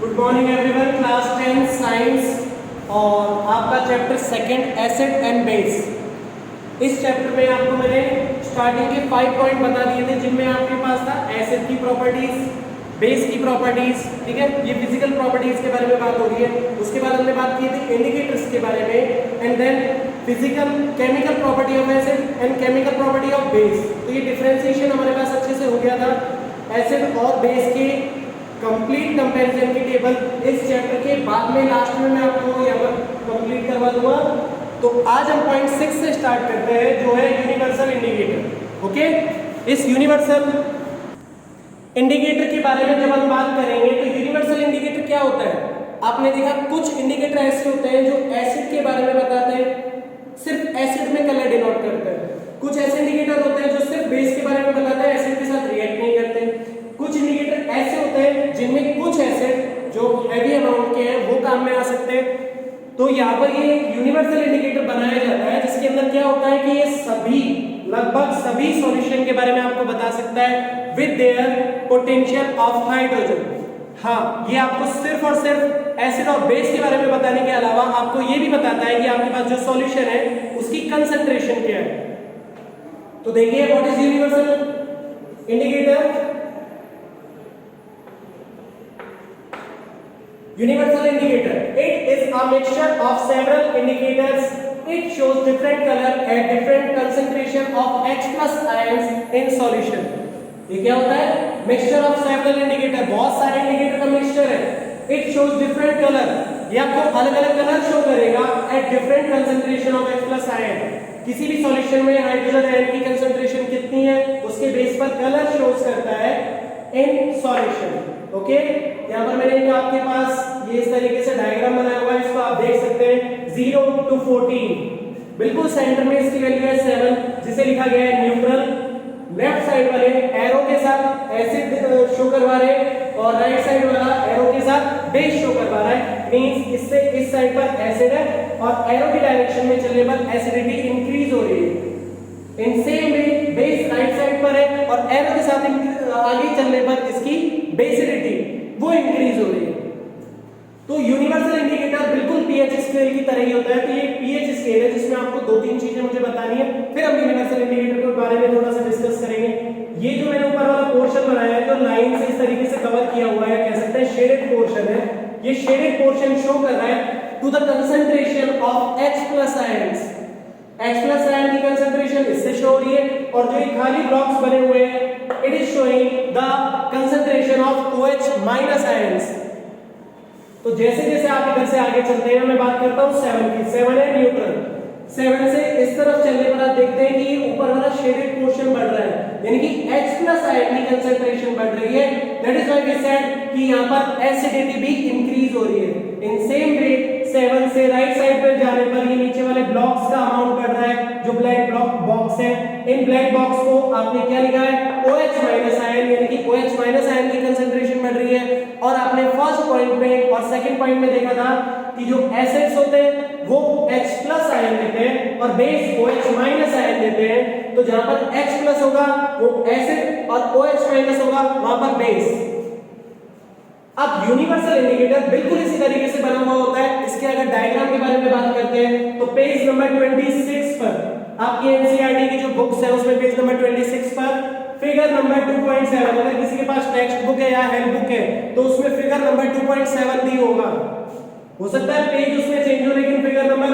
Good morning everyone, class 10 science और आपका chapter second acid and base. इस chapter में आपको मैंने स्टार्टिंग के 5 पॉइंट बता दिए थे जिनमें आपके पास था एसिड की प्रॉपर्टीज, बेस की प्रॉपर्टीज, ठीक है, ये फिजिकल प्रॉपर्टीज के बारे में बात हो रही है। उसके बाद हमने बात की थी इंडिकेटर्स के बारे में and then physical chemical property of acid and chemical property of base. तो ये डिफरेंशिएशन हमारे पास अच्छे से हो गया था एसिड और बेस के कंप्लीट कंपैरिजन की टेबल इस चैप्टर के बाद में लास्ट में मैं आपको यहाँ पर कंप्लीट करवा दूंगा। तो आज हम पॉइंट 6 से स्टार्ट करते हैं जो है यूनिवर्सल इंडिकेटर। ओके, इस यूनिवर्सल इंडिकेटर के बारे में जब हम बात करेंगे तो यूनिवर्सल इंडिकेटर क्या होता है। आपने देखा कुछ इंडिकेटर ऐसे होते हैं जो एसिड के बारे में बताते हैं, सिर्फ एसिड में कलर डिनोट करते हैं। कुछ ऐसे इंडिकेटर होते हैं जो सिर्फ बेस के बारे में बताते हैं, एसिड के साथ रिएक्ट नहीं करते। कुछ इंडिकेटर ऐसे होते हैं जिनमें कुछ एसिड जो हैवी अमाउंट के हैं वो काम में आ सकते हैं। तो यहाँ पर ये यूनिवर्सल इंडिकेटर बनाया जाता है जिसके अंदर क्या होता है कि ये सभी लगभग सभी सॉल्यूशन के बारे में आपको बता सकता है with their potential of hydrogen. हाँ, ये आपको सिर्फ और सिर्फ एसिड और बेस के बारे में बताने के अलावा आपको ये भी बताता है कि आपके पास जो सॉल्यूशन है उसकी कंसंट्रेशन क्या है। तो देखिए what is universal indicator. Universal indicator, it is a mixture of several indicators. It shows different color at different concentration of H plus ions in solution. ये क्या होता है? Mixture of several indicator, बहुत सारे इंडिकेटर का mixture है। It shows different color, ये आपको अलग अलग कलर शो करेगा at different concentration of H plus ion. किसी भी सॉल्यूशन में हाइड्रोजन आयन की कंसंट्रेशन कितनी है उसके बेस पर कलर शोज करता है इन सॉल्यूशन। ओके, यहाँ पर मैंने आपके पास ये इस तरीके से डायग्राम बनाया हुआ है, इसको आप देख सकते हैं 0 to 14। बिल्कुल सेंटर में इसकी वैल्यू है 7 जिसे लिखा गया है न्यूट्रल। लेफ्ट साइड वाले एरो के साथ एसिड शो करवा रहे हैं और राइट साइड वाला एरो के साथ बेस शो करवा रहा है। मींस इससे इस साइड पर एसिड है और एरो की डायरेक्शन में चलने पर एसिडिटी इंक्रीज हो रही है। In same way base right side पर है और एरो के साथ आगे चलने पर इसकी बेसिडिटी वो इंक्रीज हो रही है। तो यूनिवर्सल इंडिकेटर बिल्कुल पीएच स्केल की तरह ही होता है। तो ये पीएच स्केल है जिसमें आपको दो तीन चीजें मुझे बतानी है, फिर हम यूनिवर्सल इंडिकेटर के बारे में थोड़ा सा डिस्कस करेंगे। ये जो मैंने ऊपर वाला पोर्शन बनाया है जो लाइन से इस तरीके से कवर किया हुआ है, कह सकते हैं शेडेड पोर्शन है। ये शेडेड पोर्शन शो कर रहा है to the concentration of H plus ions. H plus ion की कंसंट्रेशन इससे शो हो रही है और जो ये खाली ब्लॉक्स बने हुए हैं it is showing the concentration of OH minus ions. तो जैसे जैसे आप इधर से आगे चलते हैं, मैं बात करता हूं 7 की। 7 है न्यूट्रल। 7 से इस तरफ चलने पर आप देखते हैं कि ये ऊपर वाला शेडेड पोर्शन बढ़ रहा है, यानी कि H प्लस आयन की कंसंट्रेशन बढ़ रही है। That is why we said कि यहां पर एसिडिटी भी इंक्रीज हो रही है। इन सेम वे 7 से राइट साइड पर जाने पर ये नीचे वाले ब्लॉक्स का अमाउंट बढ़ रहा है जो ब्लैक बॉक्स है। इन ब्लैक बॉक्स को आपने क्या लिखा है OH माइनस आयन, यानी कि OH माइनस आयन की कंसंट्रेशन बढ़ रही है। और आपने फर्स्ट पॉइंट में और सेकंड पॉइंट में देखा था कि जो एसिड्स होते हैं वो H प्लस आयन देते हैं और बेस OH माइनस आयन देते हैं। तो जहां पर H प्लस होगा वो एसिड और OH माइनस होगा वहां पर बेस। अब यूनिवर्सल इंडिकेटर बिल्कुल इसी तरीके से बना हुआ होता है। इसके अगर डायग्राम के बारे में बात करते हैं तो पेज नंबर 26 पर आपकी एनसीईआरटी की जो बुक्स है उसमें पेज नंबर 26 पर फिगर नंबर 2.7, अगर किसी के पास टेक्स्ट बुक है या हेल्प बुक है तो उसमें फिगर नंबर 2.7 भी होगा। हो सकता है पेज उसमें चेंज हो लेकिन फिगर नंबर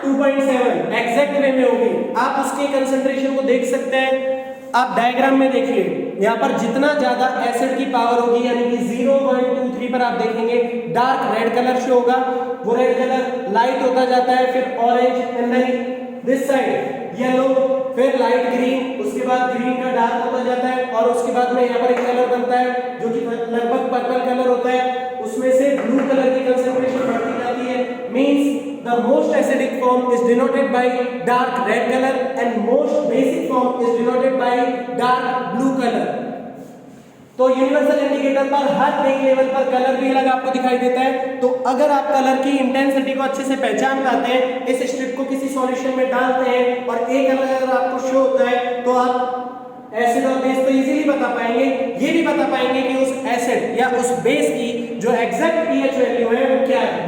2.7 एग्जैक्ट वे में होगी। आप उसके कंसंट्रेशन को देख सकते हैं। आप डायग्राम में देखिए, यहाँ पर जितना ज्यादा एसिड की पावर होगी यानी कि 0, 1, 2, 3 पर आप देखेंगे डार्क रेड कलर शो होगा। वो रेड कलर लाइट होता जाता है, फिर orange and then this side yellow, फिर लाइट ग्रीन, उसके बाद ग्रीन का डार्क होता जाता है और उसके बाद में यहाँ पर एक कलर बनता है जो कि लगभग पर्पल कलर होता है। उसमें से ब्लू कलर की कंसंट्रेशन बढ़ती जाती है। Means the most acidic form is denoted by dark red color and most basic form is denoted by dark blue color। तो यूनिवर्सल इंडिकेटर पर हर एक लेवल पर कलर भी अलग आपको दिखाई देता है। तो अगर आप कलर की इंटेंसिटी को अच्छे से पहचान पाते हैं, इस स्ट्रिप को किसी सॉल्यूशन में डालते हैं और एक कलर अगर आपको शो होता है तो आप एसिड और बेस तो इजीली बता पाएंगे। ये भी बता पाएंगे कि उस एसिड या उस बेस की जो एग्जैक्ट पीएच वैल्यू है वो क्या है,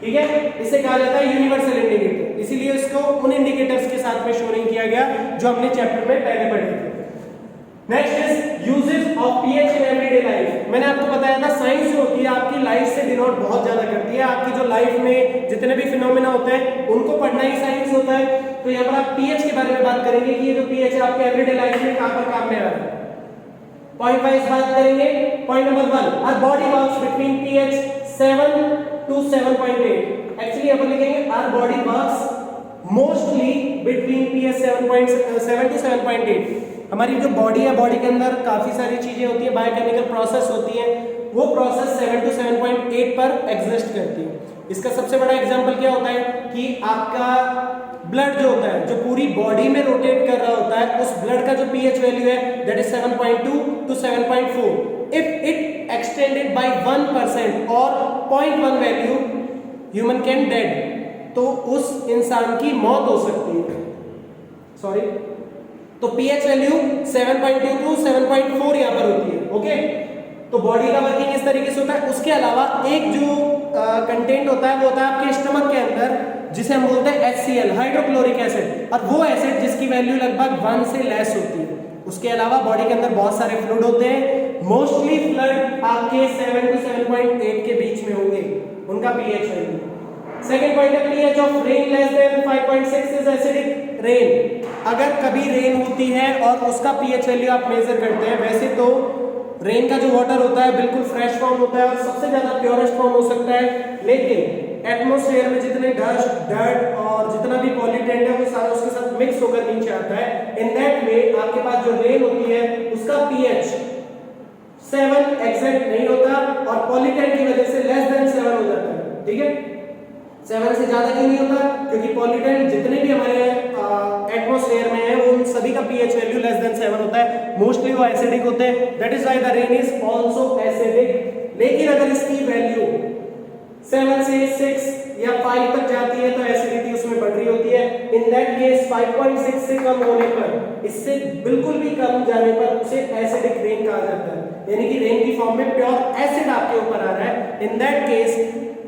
ठीक है। इसे कहा जाता है यूनिवर्सल इंडिकेटर, इसीलिए इसको उन इंडिकेटर्स के साथ में शो नहीं किया गया जो हमने चैप्टर में पहले पढ़े थे। Next is uses of pH in everyday life. मैंने आपको बताया था साइंस जो होती है आपकी लाइफ से डिनोट बहुत ज्यादा करती है, आपकी जो लाइफ में जितने भी फिनोमेना होते हैं उनको पढ़ना ही साइंस होता है। तो यहाँ पर आप पीएच के बारे में बात करेंगे कि ये जो पीएच है आपके एवरीडे लाइफ में कहां पर काम में आ रहा है। पॉइंट वाइज बात करेंगे। Point number 1, our body works between pH 7 to 7.8। Actually अपन लिखेंगे our body works mostly between pH 7 to 7.8। हमारी जो बॉडी है, बॉडी के अंदर काफी सारी चीजें होती है, बायोकेमिकल प्रोसेस होती है, वो प्रोसेस 7 to 7.8 पर एग्जिस्ट करती है। इसका सबसे बड़ा एग्जांपल क्या होता है कि आपका ब्लड जो होता है, जो पूरी बॉडी में रोटेट कर रहा होता है, उस ब्लड का जो पीएच वैल्यू है that is 7.2 to 7.4। If it extended by 1% और 0.1 वैल्यू ह्यूमन कैन डेड, तो उस इंसान की मौत हो सकती है। सॉरी, तो पीएच वैल्यू 7.2 to 7.4 यहां पर होती है। ओके, तो बॉडी का वर्किंग इस तरीके से होता है। उसके अलावा एक जो कंटेंट होता है वो होता है आपके स्टमक के अंदर, जिसे हम बोलते हैं HCl, हाइड्रोक्लोरिक एसिड, और वो एसिड जिसकी वैल्यू लगभग 1 से लेस होती है। उसके अलावा बॉडी के अंदर बहुत सारे फ्लूइड होते हैं, मोस्टली फ्लूइड आपके 7 to 7.8 के बीच में होंगे उनका पीएच वैल्यू। सेकंड पॉइंट है pH of rain less than 5.6 is acidic rain. अगर कभी रेन होती है और उसका पीएच वैल्यू आप मेजर करते हैं, वैसे तो रेन का जो वाटर होता है बिल्कुल फ्रेश फॉर्म होता है और सबसे ज्यादा प्योरेस्ट फॉर्म हो सकता है, लेकिन एटमॉस्फेयर में जितने डस्ट, डर्ट और जितना भी पॉल्यूटेंट है वो सारा उसके साथ मिक्स होकर नीचे आता है। इन दैट वे आपके पास जो रेन होती है उसका पीएच 7 एग्जैक्ट नहीं होता और पॉल्यूटेंट की वजह से लेस देन 7 हो जाता है। ठीक है, 7 से ज्यादा क्यों नहीं होता? क्योंकि पॉल्यूटेंट जितने भी हमारे एटमॉस्फेयर में है उन सभी का पीएच वैल्यू लेस देन 7 होता है, मोस्टली वो एसिडिक होते हैं। That is why the rain is also acidic. लेकिन अगर इसकी वैल्यू 7 से 6 या 5 तक जाती है तो एसिडिटी उसमें बढ़ रही होती है। इन दैट केस 5.6 से कम होने पर, इससे बिल्कुल भी कम जाने पर उसे एसिडिक रेन कहा जाता है, यानी कि रेन की फॉर्म में प्योर एसिड आपके ऊपर आ रहा है। In that case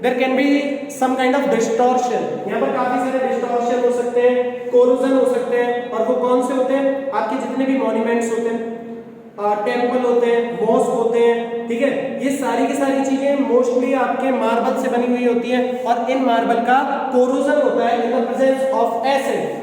there can be some kind of distortion. यहाँ पर काफी सारे डिस्टॉर्शन हो सकते हैं, कोरोजन हो सकते हैं, और वो कौन से होते हैं? आपके जितने भी मॉन्यूमेंट्स होते हैं, टेम्पल होते हैं, मॉस्क होते हैं, ठीक है, ये सारी की सारी चीजें मोस्टली आपके मार्बल से बनी हुई होती है और इन मार्बल का कोरोजन होता है in the presence of acid.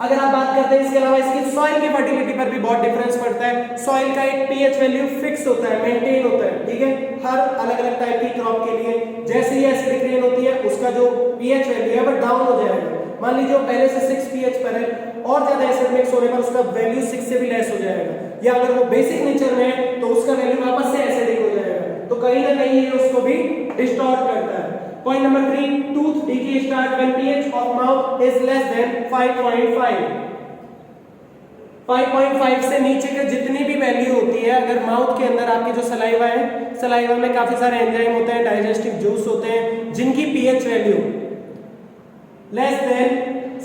अगर आप बात करते हैं इसके अलावा इसकी सॉइल की फर्टिलिटी पर भी बहुत डिफरेंस पड़ता है। सॉइल का एक पीएच वैल्यू फिक्स होता है, मेंटेन होता है, ठीक है, हर अलग अलग टाइप की क्रॉप के लिए। जैसे ही एसिडिक रेन होती है उसका जो पीएच वैल्यू है वो डाउन हो जाएगा। मान लीजिए पहले से 6 पीएच पर है और ज्यादा एसिड मिक्स होने पर उसका वैल्यू 6 से भी लेस हो जाएगा, या अगर वो बेसिक नेचर में है तो उसका वैल्यू वापस से एसिडिक हो जाएगा। तो कहीं ना कहीं ये उसको भी डिस्टॉर्ट करता है। Point number 3, tooth decay start when pH of mouth is less than 5.5। 5.5 से नीचे के जितनी भी वैल्यू होती है, अगर माउथ के अंदर आपके जो सलाइवा है, सलाइवा में काफी सारे एंजाइम होते हैं, डाइजेस्टिव जूस होते हैं, जिनकी पीएच वैल्यू लेस देन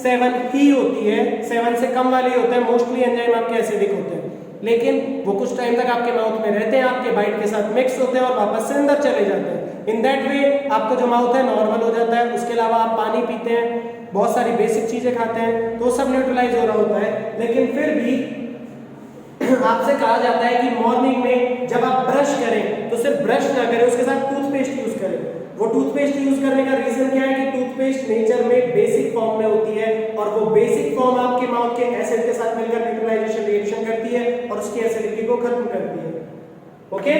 7 ही होती है, 7 से कम वाले होते हैं, मोस्टली एंजाइम आपके एसिडिक होते हैं, लेकिन वो कुछ टाइम तक आपके माउथ में रहते हैं, आपके बाइट के साथ मिक्स होते हैं और वापस से अंदर चले जाते हैं। इन दैट वे आपका जो माउथ है नॉर्मल हो जाता है। उसके अलावा आप पानी पीते हैं, बहुत सारी बेसिक चीजें खाते हैं, तो सब न्यूट्रलाइज हो रहा होता है। लेकिन फिर भी आपसे कहा जाता है कि मॉर्निंग में जब आप ब्रश करें तो सिर्फ ब्रश ना करें, उसके साथ टूथपेस्ट यूज करें। वो टूथपेस्ट यूज करने का रीजन क्या है कि टूथपेस्ट नेचर में बेसिक फॉर्म में होती है और वो बेसिक फॉर्म आपके माउथ के एसिड के साथ मिलकर न्यूट्रलाइजेशन रिएक्शन करती है और उसकी एसिडिटी को खत्म करती है। ओके,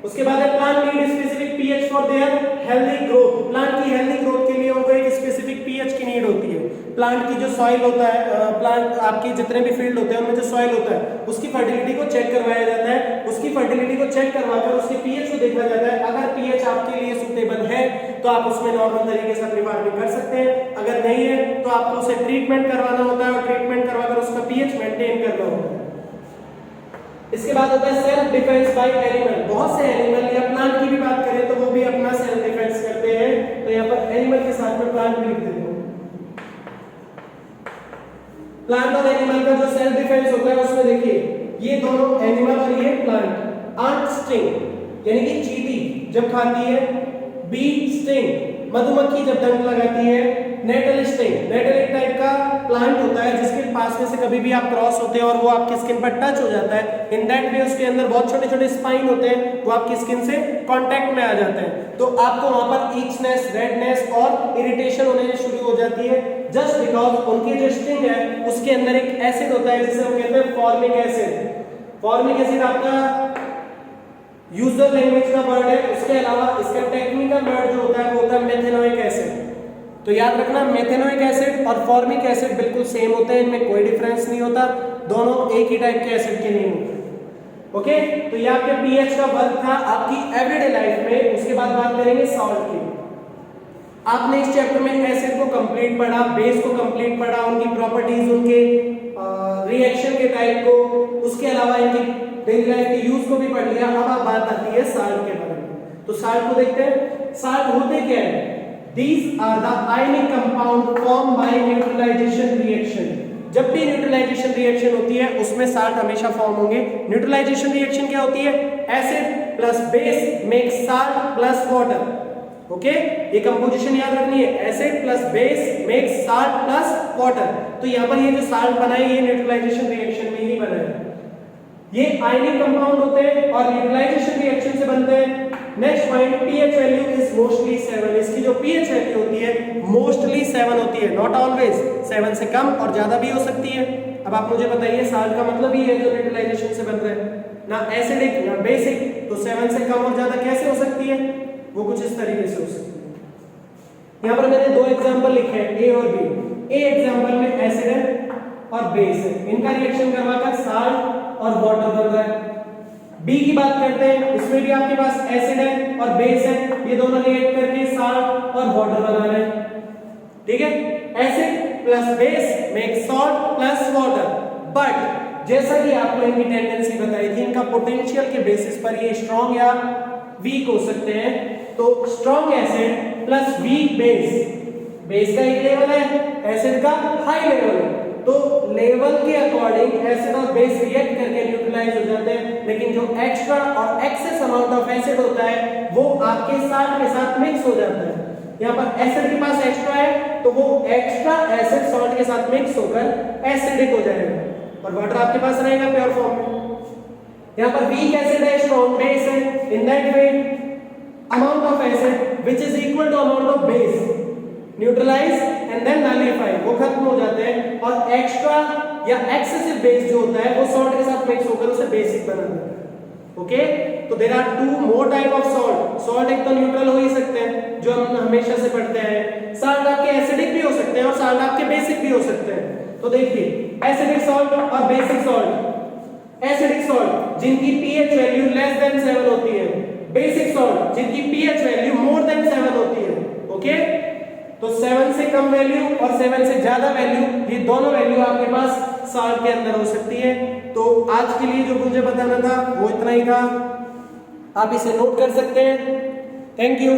उसके बाद है plant need specific pH for their healthy growth. Plant की हेल्दी ग्रोथ के लिए उनको एक स्पेसिफिक पीएच की नीड होती है। प्लांट की जो सॉइल होता है, प्लांट आपकी जितने भी फील्ड होते हैं उनमें जो सॉइल होता है उसकी फर्टिलिटी को चेक करवाया जाता है। उसकी फर्टिलिटी को चेक करवाकर उसके पीएच को देखा जाता है। अगर पीएच आपके लिए सूटेबल है तो आप उसमें नॉर्मल तरीके से अपनी फार्मिंग कर सकते हैं, अगर नहीं है तो आपको उसे ट्रीटमेंट करवाना होता है और ट्रीटमेंट करवाकर उसका पीएच मेंटेन करना होता है। इसके बाद होता है सेल्फ डिफेंस बाय एनिमल। बहुत से एनिमल या प्लांट की भी बात करें तो वो भी अपना सेल्फ डिफेंस करते हैं, तो यहाँ पर एनिमल के साथ में प्लांट भी लिख देते हैं। प्लांट और एनिमल का जो सेल्फ डिफेंस होता है उसमें देखिए ये दोनों एनिमल और ये प्लांट आर्ट स्ट्रिंग यानी कि चींटी जब खाती है, बी स्टिंग मधुमक्खी जब डंक लगाती है, नेटल स्टिंग नेटल एक टाइप का प्लांट होता है जिसके पास में से कभी भी आप क्रॉस होते हैं और वो आपकी स्किन पर टच हो जाता है, इन दैट वे उसके अंदर बहुत छोटे छोटे स्पाइन होते हैं, वो आपकी स्किन से कांटेक्ट में आ जाते हैं, तो आपको वहां पर इचनेस, रेडनेस और इरिटेशन होने शुरू हो जाती है, जस्ट बिकॉज उनकी जो स्टिंग है उसके अंदर एक एसिड होता है जिसे हम कहते हैं फॉर्मिक एसिड। फॉर्मिक एसिड आपका यूजर लैंग्वेज का वर्ड है, उसके अलावा इसका टेक्निकल वर्ड जो होता है वो होता है मेथेनोइक एसिड। तो याद रखना मेथेनोइक एसिड और फॉर्मिक एसिड बिल्कुल सेम होते हैं, इनमें कोई डिफरेंस नहीं होता, दोनों एक ही टाइप के एसिड के नहीं होते। ओके, तो ये आपके पीएच का वर्क था आपकी एवरीडे लाइफ में। उसके बाद बात करेंगे सॉल्ट की। आपने इस चैप्टर में एसिड को कंप्लीट पढ़ा, बेस को कंप्लीट पढ़ा, उनकी प्रॉपर्टीज, उनके रिएक्शन के टाइप को, उसके अलावा इनकी डेली लाइफ के यूज को भी पढ़ लिया। अब बात आती है साल्ट के बारे में। तो साल्ट को देखते हैं। साल्ट होते क्या है? These are the ionic compound formed by neutralization reaction। जब भी न्यूट्रलाइजेशन रिएक्शन होती है उसमें साल्ट हमेशा फॉर्म होंगे। न्यूट्रलाइजेशन रिएक्शन क्या होती है? Acid plus base make salt plus water. Okay, ये कंपोजिशन याद रखनी है, acid plus base make salt plus water. तो यहाँ पर ये जो साल्ट बना है ये न्यूट्रलाइजेशन रिएक्शन में ही बना है। ये आयनिक कंपाउंड होते हैं और न्यूट्रलाइजेशन रिएक्शन से बनते हैं। Next point, pH value is mostly 7। इसकी जो पीएच वैल्यू होती है मोस्टली 7 होती है, नॉट ऑलवेज। 7 से कम और ज्यादा भी हो सकती है। अब आप मुझे बताइए साल्ट का मतलब ही है जो न्यूट्रलाइजेशन से बन रहा है, ना एसिडिक ना बेसिक, तो 7 से कम और ज्यादा कैसे हो सकती है? वो कुछ इस तरीके से हो सकती है। यहाँ पर मैंने दो एग्जांपल लिखे हैं, ए और बी। ए एग्जांपल में एसिड है और बेस है, इनका रिएक्शन करवाकर साल्ट और वाटर बन रहा है। बी की बात करते हैं, इसमें भी आपके पास एसिड है और बेस है, ये दोनों रिएक्ट करके साल्ट और वाटर बना रहे हैं। ठीक है, acid plus base make salt plus water. But जैसा कि आपको इनकी टेंडेंसी बताई थी, इनका पोटेंशियल के बेसिस पर ये स्ट्रॉन्ग या वीक हो सकते हैं। तो strong acid plus weak base, base का एक लेवल है, एसिड का हाई लेवल है, तो लेवल के अकॉर्डिंग एसिड और बेस रिएक्ट करके न्यूट्रलाइज हो जाते हैं। लेकिन जो एक्स्ट्रा और एक्सेस अमाउंट ऑफ एसिड होता है वो आपके साल्ट के साथ मिक्स हो जाता है। यहाँ पर एसिड के पास एक्स्ट्रा है तो वो एक्स्ट्रा एसिड सॉल्ट के साथ मिक्स होकर एसिडिक हो जाएगा और वाटर आपके पास रहेगा प्योर फॉर्म में। यहाँ पर वीक एसिड है, स्ट्रॉन्ग बेस है, in that way amount of acid which is equal to amount of base neutralize and then nullify, वो खत्म हो जाते हैं और एक्स्ट्रा या एक्सेसिव बेस जो होता है वो सॉल्ट के साथ मिक्स होकर उसे बेसिक बना देता है। ओके, तो there are two more type of salt. Salt एक तो न्यूट्रल हो ही सकते हैं जो हम हमेशा से पढ़ते हैं, साल्ट आपके एसिडिक भी हो सकते हैं और साल्ट आपके बेसिक भी हो सकते हैं। तो देखिए एसिडिक सॉल्ट और बेसिक सॉल्ट। एसिडिक सॉल्ट जिनकी पीएच वैल्यू लेस देन 7 होती है, बेसिक सॉल्ट जिनकी पीएच वैल्यू मोर देन 7 होती है। ओके, तो 7 से कम वैल्यू और 7 से ज्यादा वैल्यू, ये दोनों वैल्यू आपके पास साल्ट के अंदर हो सकती है। तो आज के लिए जो मुझे बताना था वो इतना ही था, आप इसे नोट कर सकते हैं। Thank you.